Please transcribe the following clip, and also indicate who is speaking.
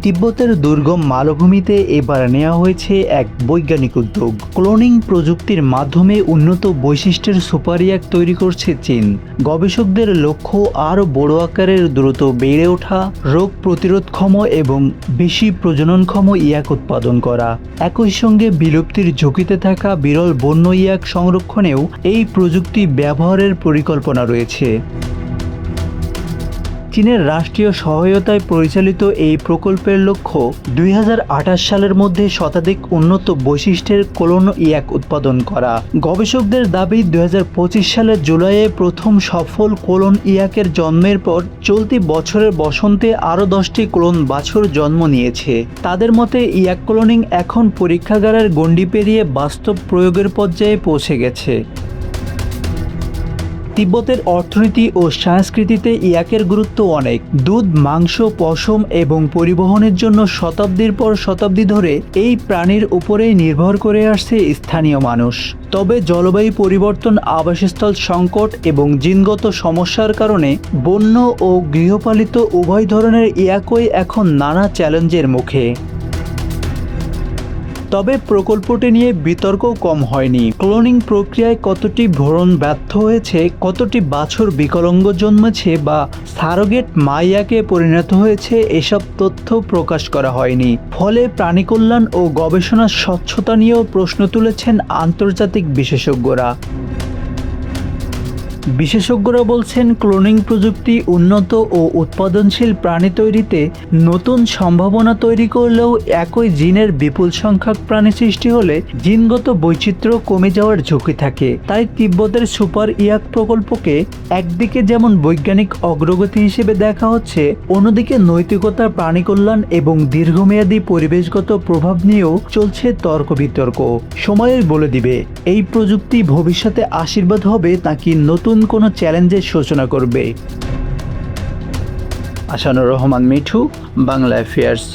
Speaker 1: তিব্বতের দুর্গম মালভূমিতে এবার নেওয়া হয়েছে এক বৈজ্ঞানিক উদ্যোগ। ক্লোনিং প্রযুক্তির মাধ্যমে উন্নত বৈশিষ্ট্যের সুপার ইয়াক তৈরি করছে চীন। গবেষকদের লক্ষ্য আরও বড় আকারের, দ্রুত বেড়ে ওঠা, রোগ প্রতিরোধক্ষম এবং বেশি প্রজননক্ষম ইয়াক উৎপাদন করা। একই সঙ্গে বিলুপ্তির ঝুঁকিতে থাকা বিরল বন্য ইয়াক সংরক্ষণেও এই প্রযুক্তি ব্যবহারের পরিকল্পনা রয়েছে। চীনের রাষ্ট্রীয় সহায়তায় পরিচালিত এই প্রকল্পের লক্ষ্য 2028 সালের মধ্যে শতাধিক উন্নত বৈশিষ্ট্যের ক্লোন ইয়াক উৎপাদন করা। গবেষকদের দাবি 2025 সালের জুলাইয়ে প্রথম সফল ক্লোন ইয়াকের জন্মের পর চলতি বছরের বসন্তে আরও 10টি ক্লোন বাছুর জন্ম নিয়েছে। তাদের মতে ইয়াক ক্লোনিং এখন পরীক্ষাগারের গণ্ডি পেরিয়ে বাস্তব প্রয়োগের পর্যায়ে পৌঁছে গেছে। তিব্বতের অর্থনীতি ও সংস্কৃতিতে ইয়াকের গুরুত্ব অনেক। দুধ, মাংস, পশম এবং পরিবহনের জন্য শতাব্দীর পর শতাব্দী ধরে এই প্রাণীর উপরেই নির্ভর করে আসছে স্থানীয় মানুষ। তবে জলবায়ু পরিবর্তন, আবাসস্থল সংকট এবং জিনগত সমস্যার কারণে বন্য ও গৃহপালিত উভয় ধরনের ইয়াকই এখন নানা চ্যালেঞ্জের মুখে। তবে প্রকল্পটি নিয়ে বিতর্ক কম হয়নি। ক্লোনিং প্রক্রিয়ায় কতটি ভ্রূণ ব্যর্থ হয়েছে, কতটি বাছুর বিকলাঙ্গ জন্মেছে বা সারোগেট মাইয়াকে পরিণত হয়েছে, এসব তথ্য প্রকাশ করা হয়নি। ফলে প্রাণী কল্যাণ ও গবেষণার স্বচ্ছতা নিয়েও প্রশ্ন তুলেছেন আন্তর্জাতিক বিশেষজ্ঞরা। বিশেষজ্ঞরা বলছেন, ক্লোনিং প্রযুক্তি উন্নত ও উৎপাদনশীল প্রাণী তৈরিতে নতুন সম্ভাবনা তৈরি করলেও একই জিনের বিপুল সংখ্যক প্রাণী সৃষ্টি হলে জিনগত বৈচিত্র্য কমে যাওয়ার ঝুঁকি থাকে। তাই তিব্বতের সুপার ইয়াক প্রকল্পকে একদিকে যেমন বৈজ্ঞানিক অগ্রগতি হিসেবে দেখা হচ্ছে, অন্যদিকে নৈতিকতা, প্রাণী কল্যাণ এবং দীর্ঘমেয়াদী পরিবেশগত প্রভাব নিয়েও চলছে তর্ক বিতর্ক। সময়ই বলে দিবে এই প্রযুক্তি ভবিষ্যতে আশীর্বাদ হবে নাকি নতুন কোনো চ্যালেঞ্জের সূচনা করবে। আসানুর রহমান মিঠু, বাংলা অ্যাফেয়ার্স।